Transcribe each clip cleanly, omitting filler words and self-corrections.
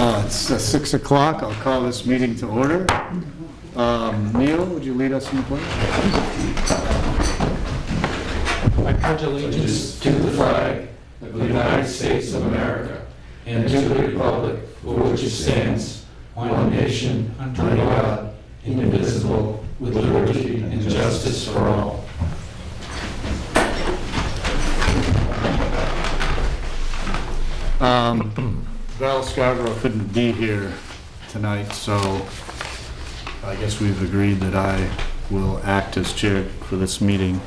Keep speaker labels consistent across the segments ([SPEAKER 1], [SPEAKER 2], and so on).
[SPEAKER 1] It's 6 o'clock. I'll call this meeting to order. Neil, would you lead us in the pledge?
[SPEAKER 2] I pledge allegiance to the flag of the United States of America and to the republic for which it stands, one nation, under God, indivisible, with liberty and justice for all.
[SPEAKER 1] Val Scarborough couldn't be here tonight, so I guess we've agreed that I will act as chair for this meeting.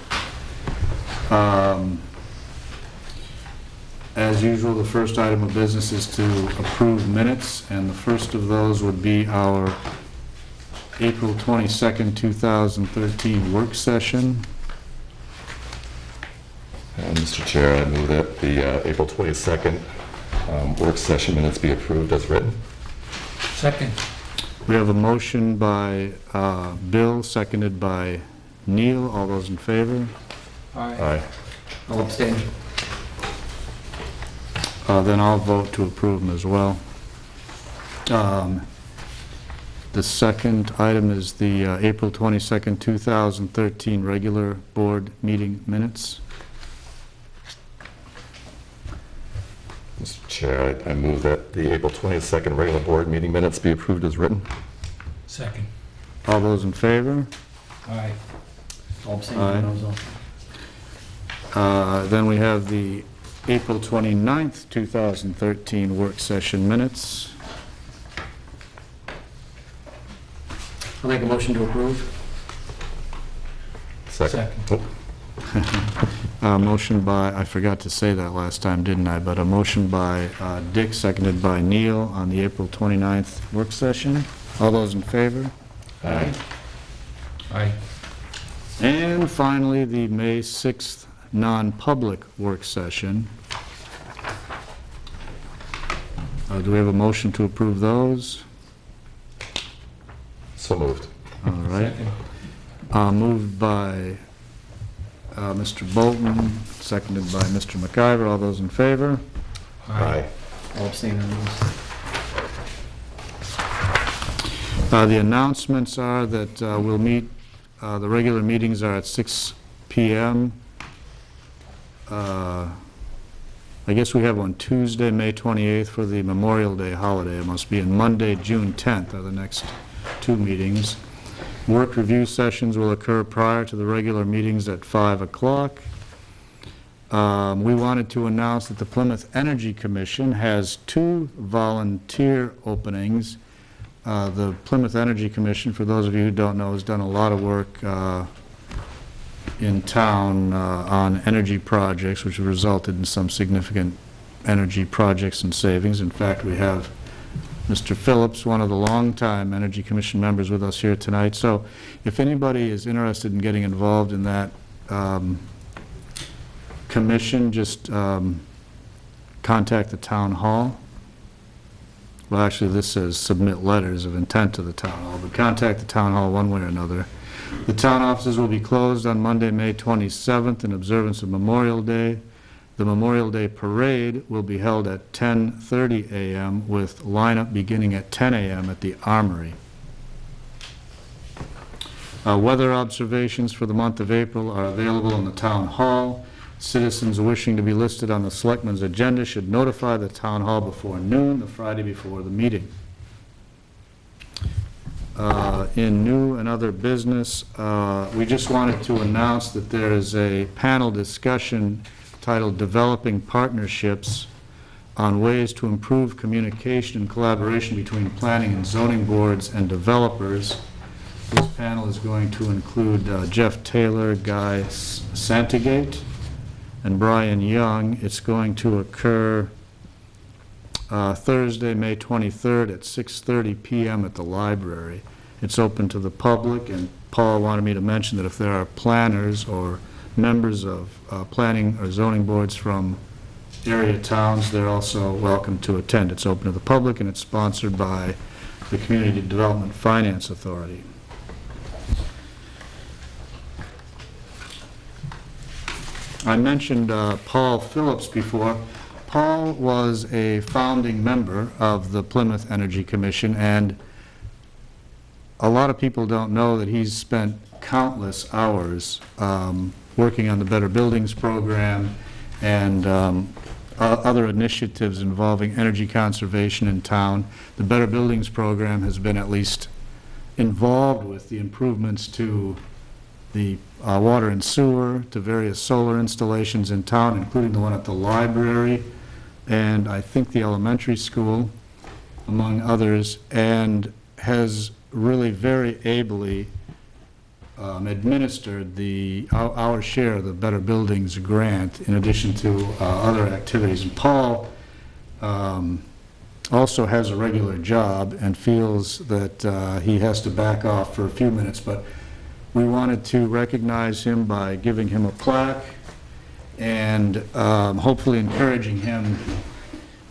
[SPEAKER 1] As usual, the first item of business is to approve minutes, and the first of those would be our April 22nd, 2013 work session.
[SPEAKER 3] Mr. Chair, I move that the April 22nd work session minutes be approved as written.
[SPEAKER 2] Second.
[SPEAKER 1] We have a motion by Bill, seconded by Neil. All those in favor?
[SPEAKER 2] Aye.
[SPEAKER 4] I'll abstain.
[SPEAKER 1] Then I'll vote to approve them as well. The second item is the April 22nd, 2013 regular board meeting minutes.
[SPEAKER 3] Mr. Chair, I move that the April 22nd regular board meeting minutes be approved as written.
[SPEAKER 2] Second.
[SPEAKER 1] All those in favor?
[SPEAKER 2] Aye.
[SPEAKER 4] I'll abstain.
[SPEAKER 1] Aye. Then we have the April 29th, 2013 work session minutes.
[SPEAKER 4] I'll make a motion to approve.
[SPEAKER 3] Second.
[SPEAKER 2] Second.
[SPEAKER 1] Motion by, I forgot to say that last time, didn't I? But a motion by Dick, seconded by Neil on the April 29th work session. All those in favor?
[SPEAKER 3] Aye.
[SPEAKER 2] Aye.
[SPEAKER 1] And finally, the May 6th non-public work session. Do we have a motion to approve those?
[SPEAKER 3] So moved.
[SPEAKER 1] All right.
[SPEAKER 2] Second.
[SPEAKER 1] Moved by Mr. Bolton, seconded by Mr. McIver. All those in favor?
[SPEAKER 3] Aye.
[SPEAKER 4] I'll abstain on those.
[SPEAKER 1] The announcements are that we'll meet, the regular meetings are at 6 p.m. I guess we have one Tuesday, May 28th for the Memorial Day holiday. It must be, and Monday, June 10th are the next two meetings. Work review sessions will occur prior to the regular meetings at 5 o'clock. We wanted to announce that the Plymouth Energy Commission has 2 volunteer openings. The Plymouth Energy Commission, for those of you who don't know, has done a lot of work in town on energy projects, which have resulted in some significant energy projects and savings. In fact, we have Mr. Phillips, one of the longtime Energy Commission members, with us here tonight. So if anybody is interested in getting involved in that commission, just contact the town hall. Well, actually, this says submit letters of intent to the town hall, but contact the town hall one way or another. The town offices will be closed on Monday, May 27th in observance of Memorial Day. The Memorial Day Parade will be held at 10:30 a.m. with lineup beginning at 10 a.m. at the Armory. Weather observations for the month of April are available in the Town Hall. Citizens wishing to be listed on the Selectmen's agenda should notify the Town Hall before noon, the Friday before the meeting. In new and other business, we just wanted to announce that there is a panel discussion titled Developing Partnerships on Ways to Improve Communication and Collaboration Between Planning and Zoning Boards and Developers. This panel is going to include Jeff Taylor, Guy Santagate, and Brian Young. It's going to occur Thursday, May 23rd at 6:30 p.m. at the library. It's open to the public, and Paul wanted me to mention that if there are planners or members of planning or zoning boards from area towns, they're also welcome to attend. It's open to the public, and it's sponsored by the Community Development Finance Authority. I mentioned Paul Phillips before. Paul was a founding member of the Plymouth Energy Commission, and a lot of people don't know that he's spent countless hours working on the Better Buildings program and other initiatives involving energy conservation in town. The Better Buildings program has been at least involved with the improvements to the water and sewer, to various solar installations in town, including the one at the library, and I think the elementary school, among others, and has really very ably administered our share of the Better Buildings grant, in addition to other activities. And Paul also has a regular job and feels that he has to back off for a few minutes, but we wanted to recognize him by giving him a plaque and hopefully encouraging him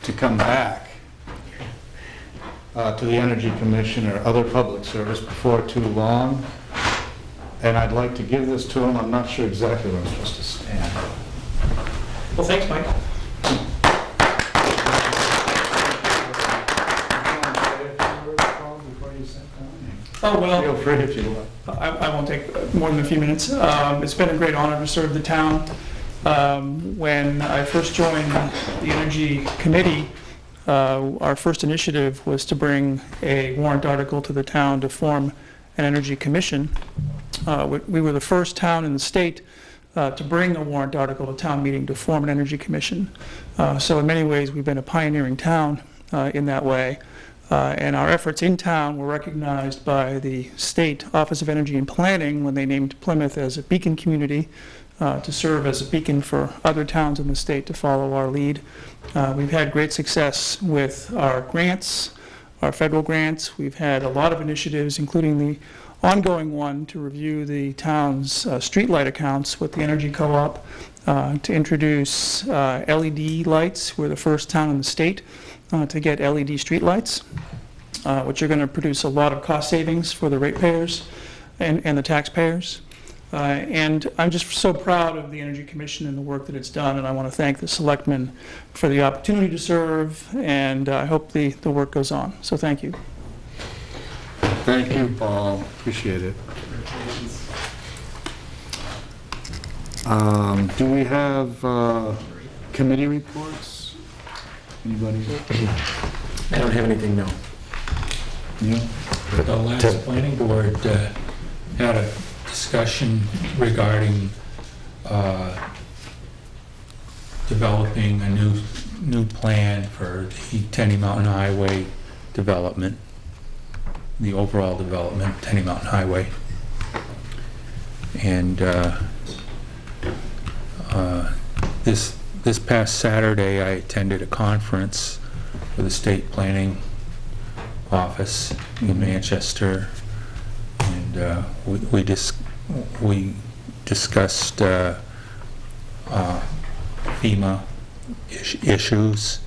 [SPEAKER 1] to come back to the Energy Commission or other public service before too long. And I'd like to give this to him. I'm not sure exactly where I'm supposed to stand.
[SPEAKER 2] Well, thanks, Mike. Oh, well.
[SPEAKER 1] Feel free if you want.
[SPEAKER 2] I won't take more than a few minutes. It's been a great honor to serve the town. When I first joined the Energy Committee, our first initiative was to bring a warrant article to the town to form an Energy Commission. We were the first town in the state to bring a warrant article to town meeting to form an Energy Commission. So in many ways, we've been a pioneering town in that way. And our efforts in town were recognized by the State Office of Energy and Planning when they named Plymouth as a beacon community to serve as a beacon for other towns in the state to follow our lead. We've had great success with our grants, our federal grants. We've had a lot of initiatives, including the ongoing one to review the town's streetlight accounts with the Energy Co-op, to introduce LED lights. We're the first town in the state to get LED streetlights, which are going to produce a lot of cost savings for the ratepayers and the taxpayers. And I'm just so proud of the Energy Commission and the work that it's done, and I want to thank the selectmen for the opportunity to serve, and I hope the work goes on. So thank you.
[SPEAKER 1] Thank you, Paul. Appreciate it. Do we have committee reports? Anybody?
[SPEAKER 4] I don't have anything, no.
[SPEAKER 1] Yeah.
[SPEAKER 5] The last planning board had a discussion regarding developing a new plan for the Tenny Mountain Highway development, the overall development of Tenny Mountain Highway. And this past Saturday, I attended a conference for the State Planning Office in Manchester, and we discussed FEMA issues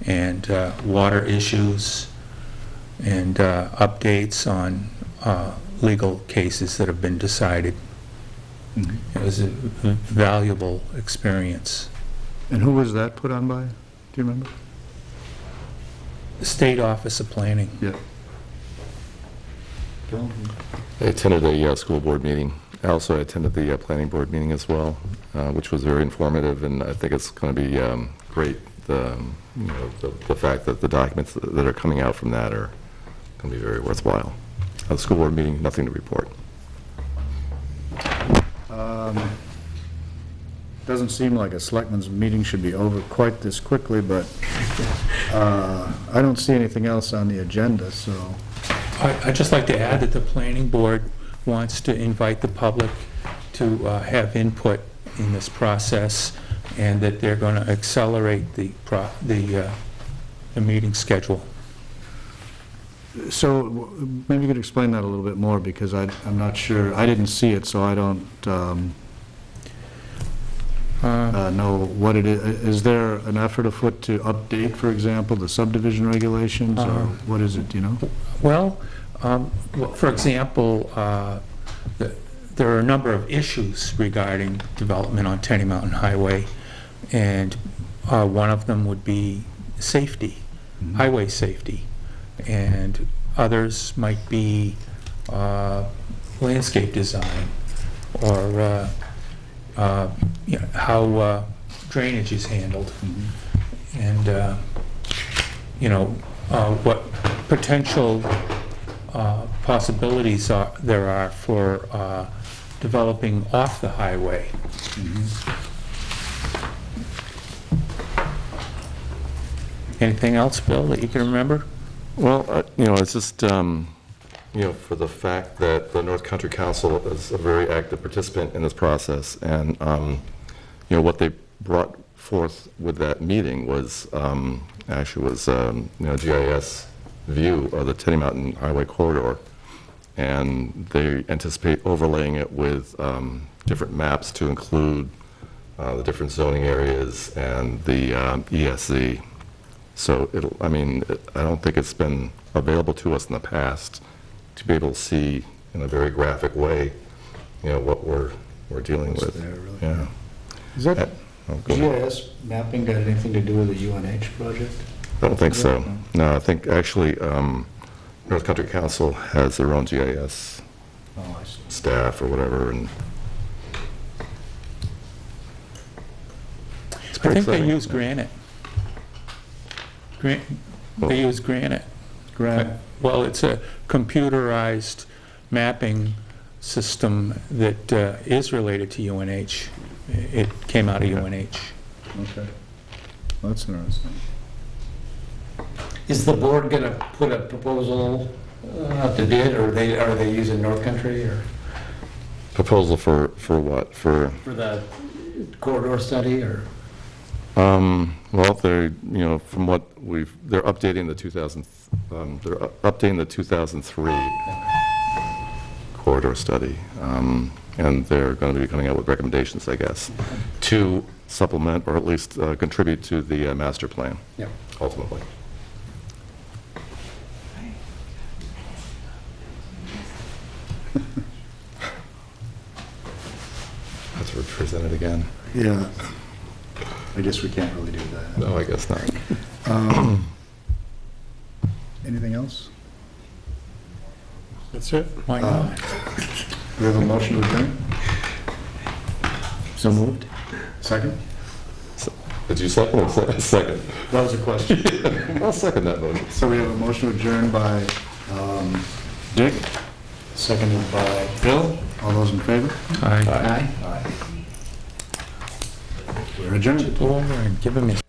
[SPEAKER 5] and water issues and updates on legal cases that have been decided.
[SPEAKER 1] Mm-hmm.
[SPEAKER 5] It was a valuable experience.
[SPEAKER 1] And who was that put on by? Do you remember?
[SPEAKER 5] The State Office of Planning.
[SPEAKER 1] Yeah. Bill?
[SPEAKER 3] I attended a school board meeting. I also attended the planning board meeting as well, which was very informative, and I think it's going to be great. The fact that the documents that are coming out from that are going to be very worthwhile. The school board meeting, nothing to report.
[SPEAKER 1] Doesn't seem like a selectmen's meeting should be over quite this quickly, but I don't see anything else on the agenda, so.
[SPEAKER 5] I'd just like to add that the planning board wants to invite the public to have input in this process, and that they're going to accelerate the meeting schedule.
[SPEAKER 1] So maybe you could explain that a little bit more, because I'm not sure. I didn't see it, so I don't know what it is. Is there an effort afoot to update, for example, the subdivision regulations, or what is it, do you know?
[SPEAKER 5] Well, for example, there are a number of issues regarding development on Tenny Mountain Highway, and One of them would be safety, highway safety, and others might be landscape design, or how drainage is handled, and what potential possibilities there are for developing off the highway. Anything else, Bill, that you can remember?
[SPEAKER 3] Well, it's just, for the fact that the North Country Council is a very active participant in this process, and, what they brought forth with that meeting was, GIS view of the Tenny Mountain Highway Corridor, and they anticipate overlaying it with different maps to include the different zoning areas and the ESZ. So I don't think it's been available to us in the past to be able to see in a very graphic way, what we're dealing with.
[SPEAKER 1] There, really.
[SPEAKER 3] Yeah.
[SPEAKER 1] Is that
[SPEAKER 3] Go ahead.
[SPEAKER 1] GIS mapping got anything to do with the UNH project?
[SPEAKER 3] I don't think so. No, I think actually North Country Council has their own GIS
[SPEAKER 1] Oh, I see.
[SPEAKER 3] staff or whatever, and it's
[SPEAKER 5] I
[SPEAKER 3] pretty
[SPEAKER 5] think they
[SPEAKER 3] exciting.
[SPEAKER 5] use Granite. They use Granite.
[SPEAKER 1] Grant,
[SPEAKER 5] Well, it's a computerized mapping system that is related to UNH. It came out of UNH.
[SPEAKER 1] okay. Well, that's interesting.
[SPEAKER 4] Is the board going to put a proposal out to bid, or are they using North Country, or
[SPEAKER 3] Proposal for what? For
[SPEAKER 4] the corridor study, or?
[SPEAKER 3] well, they're from what they're updating the 2003 corridor study, and they're going to be coming out with recommendations, I guess, to supplement or at least contribute to the master plan.
[SPEAKER 4] Yep.
[SPEAKER 3] Ultimately. That's presented again.
[SPEAKER 1] Yeah. I guess we can't really do that.
[SPEAKER 3] No, I guess not.
[SPEAKER 1] Anything else?
[SPEAKER 5] That's it. Why not?
[SPEAKER 1] We have a motion to adjourn?
[SPEAKER 4] So moved.
[SPEAKER 1] Second?
[SPEAKER 3] Did you second or second?
[SPEAKER 1] That was a question.
[SPEAKER 3] I'll second that motion.
[SPEAKER 1] So we have a motion to adjourn by Dick, seconded by Bill. All those in favor?
[SPEAKER 5] Aye.
[SPEAKER 4] Aye.
[SPEAKER 1] Aye. We're adjourned.
[SPEAKER 5] Go over and give him his